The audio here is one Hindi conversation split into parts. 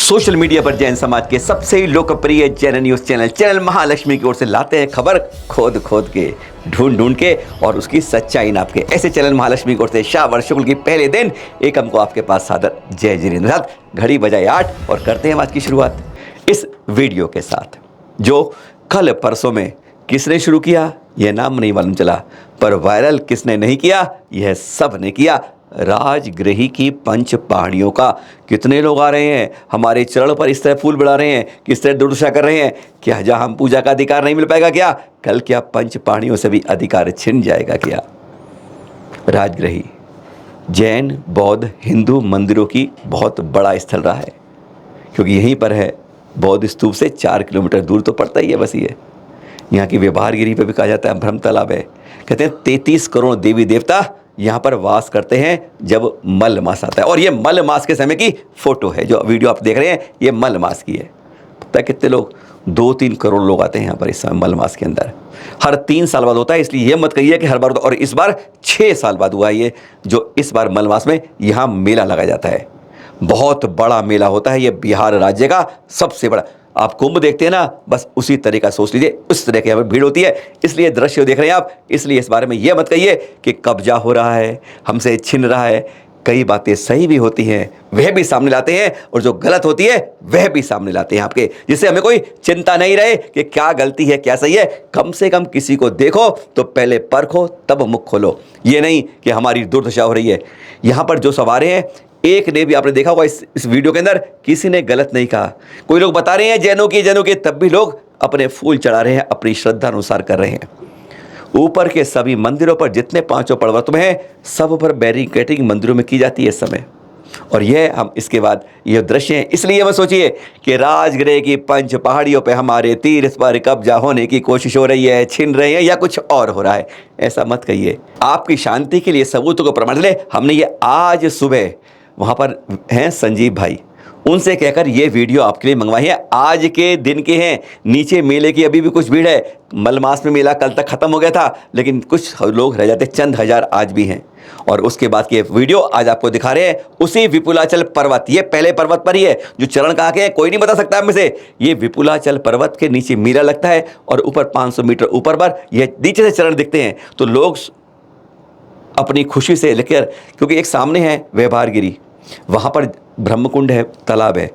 सोशल मीडिया पर जैन समाज के सबसे लोकप्रिय जैन न्यूज चैनल महालक्ष्मी की ओर से लाते हैं खबर खोद खोद के, ढूंढ ढूंढ के और उसकी सच्चाई नाप के। ऐसे चैनल महालक्ष्मी की ओर से श्रावण शुक्ल की पहले दिन एक हमको आपके पास सादर जय जिनेंद्र साथ घड़ी बजाए 8 और करते हैं आज की शुरुआत इस वीडियो के साथ, जो कल परसों में किसने शुरू किया यह नाम नहीं मालूम चला, पर वायरल किसने नहीं किया यह सब ने किया। राजगृही की पंच पहाड़ियों का कितने लोग आ रहे हैं, हमारे चरण पर इस तरह फूल बढ़ा रहे हैं, किस तरह दुर्दशा कर रहे हैं, क्या जहां हम पूजा का अधिकार नहीं मिल पाएगा क्या, कल क्या पंच पहाड़ियों से भी अधिकार छिन जाएगा क्या। राजगृही जैन बौद्ध हिंदू मंदिरों की बहुत बड़ा स्थल रहा है, क्योंकि यहीं पर है बौद्ध स्तूप से 4 किलोमीटर दूर तो पड़ता ही है बस। ये यहाँ की व्यवहारगिरी पे भी कहा जाता है ब्रह्म तालाब है। कहते हैं 33 करोड़ देवी देवता यहाँ पर वास करते हैं जब मल मास आता है। और ये मल मास के समय की फोटो है, जो वीडियो आप देख रहे हैं ये मल मास की है। पता है कितने लोग, 2-3 करोड़ लोग आते हैं यहाँ पर इस समय मल मास के अंदर। हर 3 साल बाद होता है, इसलिए ये मत कहिए कि हर बार होता। और इस बार 6 साल बाद हुआ ये, जो इस बार मल मास में यहाँ मेला लगाया जाता है। बहुत बड़ा मेला होता है ये, बिहार राज्य का सबसे बड़ा। आप कुंभ देखते हैं ना, बस उसी तरीका सोच लीजिए, उस तरह की यहाँ पर भीड़ होती है। इसलिए दृश्य देख रहे हैं आप, इसलिए इस बारे में यह मत कहिए कि कब्जा हो रहा है, हमसे छिन रहा है। कई बातें सही भी होती हैं, वह भी सामने लाते हैं, और जो गलत होती है वह भी सामने लाते हैं आपके, जिससे हमें कोई चिंता नहीं रहे कि क्या गलती है क्या सही है। कम से कम किसी को देखो तो पहले परखो तब मुख खोलो। ये नहीं कि हमारी दुर्दशा हो रही है। यहाँ पर जो सवारे हैं, एक ने भी, आपने देखा होगा इस वीडियो के अंदर, किसी ने गलत नहीं कहा। कोई लोग बता रहे हैं जैनों की, तब भी लोग अपने फूल चढ़ा रहे हैं, अपनी श्रद्धा अनुसार कर रहे हैं। ऊपर के सभी मंदिरों पर जितने 5 पर्वत में हैं, सब पर बैरिकेडिंग मंदिरों में की जाती है इस समय। और यह हम इसके बाद ये दृश्य हैं। इसलिए मत सोचिए कि राजगृह की पंच पहाड़ियों पे हमारे तीर्थ पर कब्जा होने की कोशिश हो रही है, छिन रहे हैं या कुछ और हो रहा है। ऐसा मत कहिए। आपकी शांति के लिए सबूतों को प्रमाण ले, हमने ये आज सुबह वहाँ पर हैं संजीव भाई, उनसे कहकर ये वीडियो आपके लिए मंगवाई है। आज के दिन के हैं, नीचे मेले की अभी भी कुछ भीड़ है। मलमास में मेला कल तक खत्म हो गया था, लेकिन कुछ लोग रह जाते, चंद हजार आज भी हैं। और उसके बाद की वीडियो आज आपको दिखा रहे हैं उसी विपुलाचल पर्वत, ये पहले पर्वत पर ही है जो चरण कहाँ के हैं कोई नहीं बता सकता में से। ये विपुलाचल पर्वत के नीचे मेला लगता है और ऊपर 500 मीटर ऊपर पर ये नीचे से चरण दिखते हैं। तो लोग अपनी खुशी से लेकर, क्योंकि एक सामने है व्यवहारगिरी, वहाँ पर ब्रह्मकुंड है, तालाब है,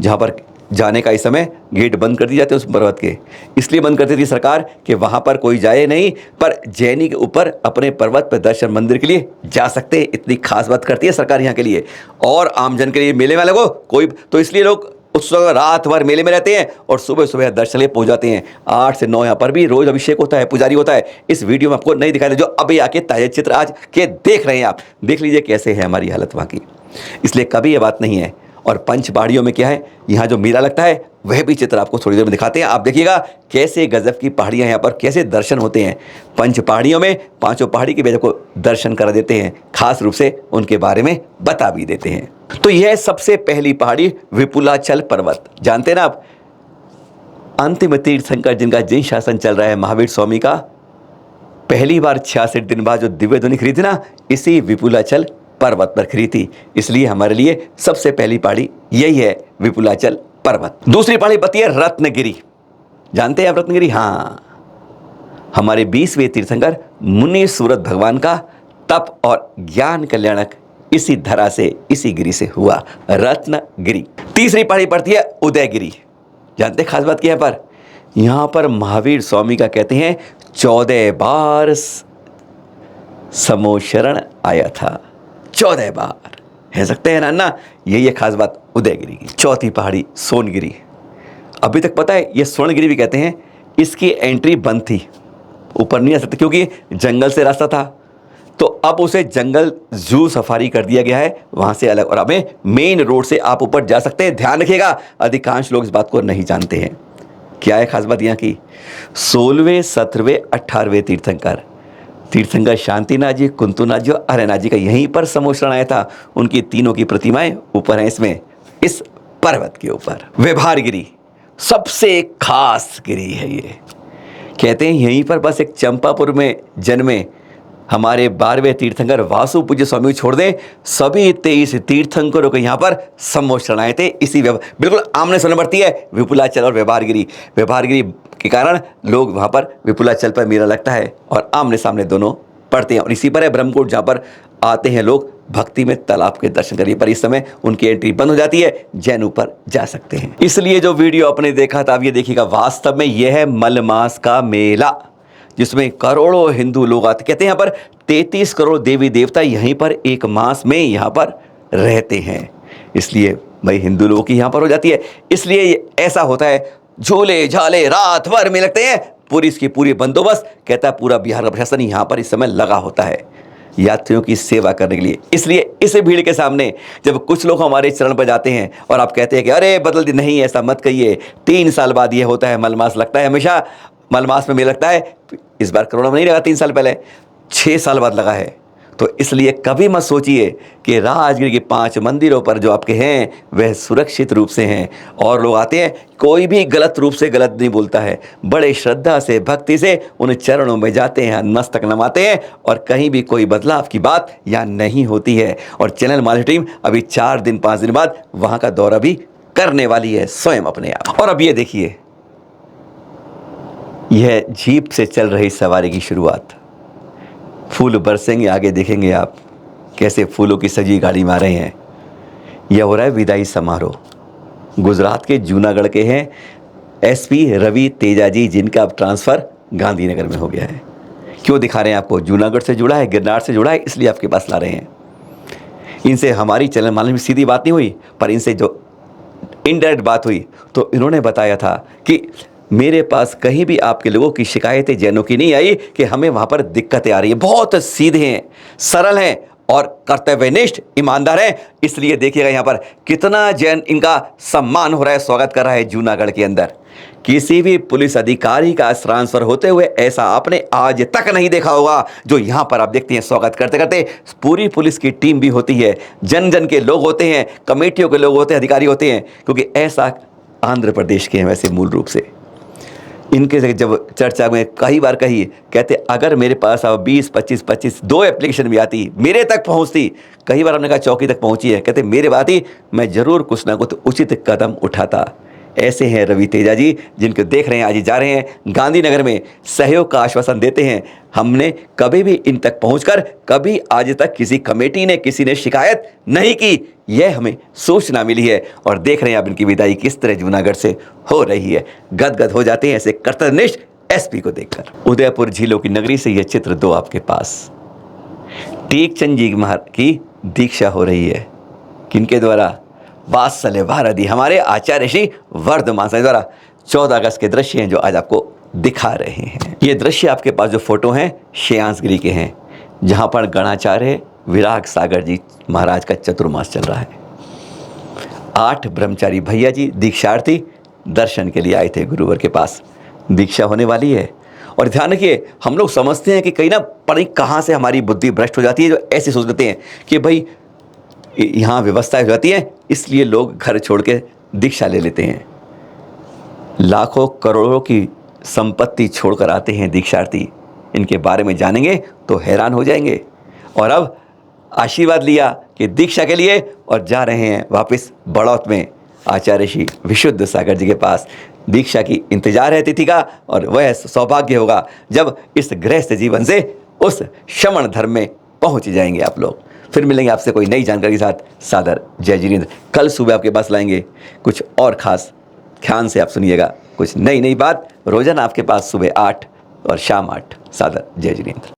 जहाँ पर जाने का इस समय गेट बंद कर दिए जाते हैं उस पर्वत के। इसलिए बंद करती थी सरकार कि वहाँ पर कोई जाए नहीं, पर जैनी के ऊपर अपने पर्वत पर दर्शन मंदिर के लिए जा सकते हैं। इतनी खास बात करती है सरकार यहाँ के लिए, और आमजन के लिए, मेले वाले को कोई तो, इसलिए लोग उस वक्त रात भर मेले में रहते हैं और सुबह सुबह दर्शन लिए पहुँच जाते हैं। 8 से 9 यहाँ पर भी रोज अभिषेक होता है, पुजारी होता है। इस वीडियो में आपको नहीं दिखाई दे, जो अभी आके ताज़ा चित्र आज के देख रहे हैं आप, देख लीजिए कैसे है हमारी हालत वहाँ की। इसलिए कभी ये बात नहीं है। और पंच पहाड़ियों में क्या है, यहाँ जो मेला लगता है वह भी चित्र आपको थोड़ी देर में दिखाते हैं। आप देखिएगा कैसे गजब की पहाड़ियाँ यहाँ पर, कैसे दर्शन होते हैं। पंच पहाड़ियों में 5 पहाड़ी के भी आपको दर्शन करा देते हैं, खास रूप से उनके बारे में बता भी देते हैं। तो यह सबसे पहली पहाड़ी विपुलाचल पर्वत, जानते हैं ना आप। अंतिम तीर्थंकर जिनका जिन शासन चल रहा है महावीर स्वामी का, पहली बार 66 दिन बाद जो दिव्य ध्वनि खरीदी ना, इसी विपुलाचल पर्वत पर खरीदी थी। इसलिए हमारे लिए सबसे पहली पहाड़ी यही है, विपुलाचल पर्वत। दूसरी पहाड़ी बताती है रत्नगिरी, जानते हैं आप रत्नगिरी? हाँ, हमारे 20वें तीर्थंकर मुनि सूरत भगवान का तप और ज्ञान कल्याणक इसी धरा से, इसी गिरी से हुआ, रत्नगिरी। तीसरी पहाड़ी पड़ती है उदयगिरी, जानते हैं खास बात क्या है पर, यहाँ पर महावीर स्वामी का कहते हैं 14 बार समोशरण आया था। 14 बार कह सकते हैं ना, यही है खास बात उदयगिरी की। चौथी पहाड़ी सोनगिरी, अभी तक पता है ये स्वर्णगिरी भी कहते हैं। इसकी एंट्री बंद थी, ऊपर नहीं आ सकते क्योंकि जंगल से रास्ता था, तो अब उसे जंगल जू सफारी कर दिया गया है, वहाँ से अलग, और हमें मेन रोड से आप ऊपर जा सकते हैं। ध्यान रखिएगा, अधिकांश लोग इस बात को नहीं जानते हैं। क्या है खास बात यहाँ की, 16वें 17वें 18वें तीर्थंकर शांतिनाथ जी, कुंतुनाथ जी और अरयनाथ जी का यहीं पर समोशरण आया था। उनकी तीनों की प्रतिमाएं ऊपर हैं इसमें, इस पर्वत के ऊपर। व्यवहारगिरी सबसे खास गिरी है ये, कहते हैं यहीं पर बस एक चंपापुर में जन्मे हमारे 12वें तीर्थंकर वासु पूज्य स्वामी छोड़ दें, सभी 23 तीर्थंकरों को यहाँ पर सम्मोचन आए थे। इसी बिल्कुल आमने सामने बढ़ती है विपुलाचल और व्यवहारगिरी। व्यवहारगिरी के कारण लोग वहाँ पर विपुलाचल पर मेला लगता है और आमने सामने दोनों पढ़ते हैं। और इसी पर है ब्रह्मकूट, जहाँ पर आते हैं लोग भक्ति में तालाब के दर्शन करिए। पर इस समय उनकी एंट्री बंद हो जाती है, जैन ऊपर जा सकते हैं। इसलिए जो वीडियो आपने देखा था, अब ये देखिएगा, वास्तव में यह है मलमास का मेला, जिसमें करोड़ों हिंदू लोग आते। कहते हैं यहाँ पर 33 करोड़ देवी देवता यहीं पर एक मास में यहाँ पर रहते हैं, इसलिए भाई हिंदू लोगों की यहाँ पर हो जाती है। इसलिए ऐसा होता है, झूले झाले रात भर में लगते हैं, पूरी इसकी पूरी बंदोबस्त, कहता है पूरा बिहार का प्रशासन यहाँ पर इस समय लगा होता है यात्रियों की सेवा करने के लिए। इसलिए इस भीड़ के सामने जब कुछ लोग हमारे चरण पर जाते हैं और आप कहते हैं कि अरे बदल दी, नहीं ऐसा मत कहिए, 3 साल बाद ये होता है, मलमास लगता है, हमेशा मलमास में मेला लगता है। इस बार कोरोना में नहीं लगा, 3 साल पहले, 6 साल बाद लगा है। तो इसलिए कभी मत सोचिए कि राजगीर के 5 मंदिरों पर जो आपके हैं वह सुरक्षित रूप से हैं और लोग आते हैं, कोई भी गलत रूप से गलत नहीं बोलता है, बड़े श्रद्धा से भक्ति से उन चरणों में जाते हैं, मस्तक नमाते हैं और कहीं भी कोई बदलाव की बात यहाँ नहीं होती है। और चैनल महालक्ष्मी टीम अभी 4 दिन 5 दिन बाद वहाँ का दौरा भी करने वाली है स्वयं अपने आप। और अब ये देखिए, यह जीप से चल रही सवारी की शुरुआत, फूल बरसेंगे, आगे देखेंगे आप कैसे फूलों की सजी गाड़ी में आ रहे हैं। यह हो रहा है विदाई समारोह। गुजरात के जूनागढ़ के हैं एसपी रवि तेजा जी, जिनका अब ट्रांसफ़र गांधीनगर में हो गया है। क्यों दिखा रहे हैं आपको? जूनागढ़ से जुड़ा है, गिरनार से जुड़ा है, इसलिए आपके पास ला रहे हैं। इनसे हमारी चैनल मालूम में सीधी बात नहीं हुई, पर इनसे जो इनडायरेक्ट बात हुई तो इन्होंने बताया था कि मेरे पास कहीं भी आपके लोगों की शिकायतें जैनों की नहीं आई कि हमें वहाँ पर दिक्कतें आ रही हैं। बहुत सीधे हैं, सरल हैं और कर्तव्यनिष्ठ ईमानदार हैं। इसलिए देखिएगा यहाँ पर कितना जैन इनका सम्मान हो रहा है, स्वागत कर रहा है जूनागढ़ के अंदर। किसी भी पुलिस अधिकारी का ट्रांसफर होते हुए ऐसा आपने आज तक नहीं देखा होगा जो यहाँ पर आप देखते हैं। स्वागत करते करते पूरी पुलिस की टीम भी होती है, जन जन के लोग होते हैं, कमेटियों के लोग होते हैं, अधिकारी होते हैं, क्योंकि ऐसा आंध्र प्रदेश के हैं वैसे मूल रूप से। इनके जब चर्चा में कई बार कही, कहते अगर मेरे पास अब 20-25 2 एप्लीकेशन भी आती, मेरे तक पहुंचती, कई बार हमने कहा चौकी तक पहुंची है, कहते मेरे बात ही मैं ज़रूर कुछ ना कुछ उचित कदम उठाता। ऐसे हैं रवि तेजा जी, जिनको देख रहे हैं, आज ही जा रहे हैं गांधीनगर में, सहयोग का आश्वासन देते हैं। हमने कभी भी इन तक पहुंचकर कभी आज तक किसी कमेटी ने, किसी ने शिकायत नहीं की, यह हमें सूचना मिली है। और देख रहे हैं आप इनकी विदाई किस तरह जूनागढ़ से हो रही है। गदगद हो जाते हैं ऐसे कर्तव्यनिष्ठ एसपी को देखकर। उदयपुर झीलों की नगरी से यह चित्र 2 आपके पास। टेकचंद जी की दीक्षा हो रही है, किनके द्वारा? वात्सल्य भारती, हमारे आचार्य श्री वर्धमान साहब द्वारा। 14 अगस्त के दृश्य हैं जो आज आपको दिखा रहे हैं। ये दृश्य आपके पास जो फोटो हैं श्रेयांसगिरी के हैं, जहाँ पर गणाचार्य विराग सागर जी महाराज का चतुर्मास चल रहा है। 8 ब्रह्मचारी भैया जी दीक्षार्थी दर्शन के लिए आए थे गुरुवर के पास। दीक्षा होने वाली है। और ध्यान रखिए, हम लोग समझते हैं कि कहीं ना पड़ी कहाँ से हमारी बुद्धि भ्रष्ट हो जाती है, जो ऐसे सोच लेते हैं कि भाई यहाँ व्यवस्था हो जाती है, इसलिए लोग घर छोड़ के दीक्षा ले लेते हैं। लाखों करोड़ों की संपत्ति छोड़कर आते हैं दीक्षार्थी। इनके बारे में जानेंगे तो हैरान हो जाएंगे। और अब आशीर्वाद लिया कि दीक्षा के लिए, और जा रहे हैं वापस बड़ौत में आचार्य श्री विशुद्ध सागर जी के पास। दीक्षा की इंतजार है तिथि का, और वह सौभाग्य होगा जब इस गृहस्थ जीवन से उस श्रमण धर्म में पहुंच जाएंगे आप लोग। फिर मिलेंगे आपसे कोई नई जानकारी के साथ। सादर जय जिनेंद्र। कल सुबह आपके पास लाएंगे कुछ और खास, ध्यान से आप सुनिएगा, कुछ नई बात रोजाना आपके पास सुबह 8 और शाम 8। सादर जय जिनेंद्र।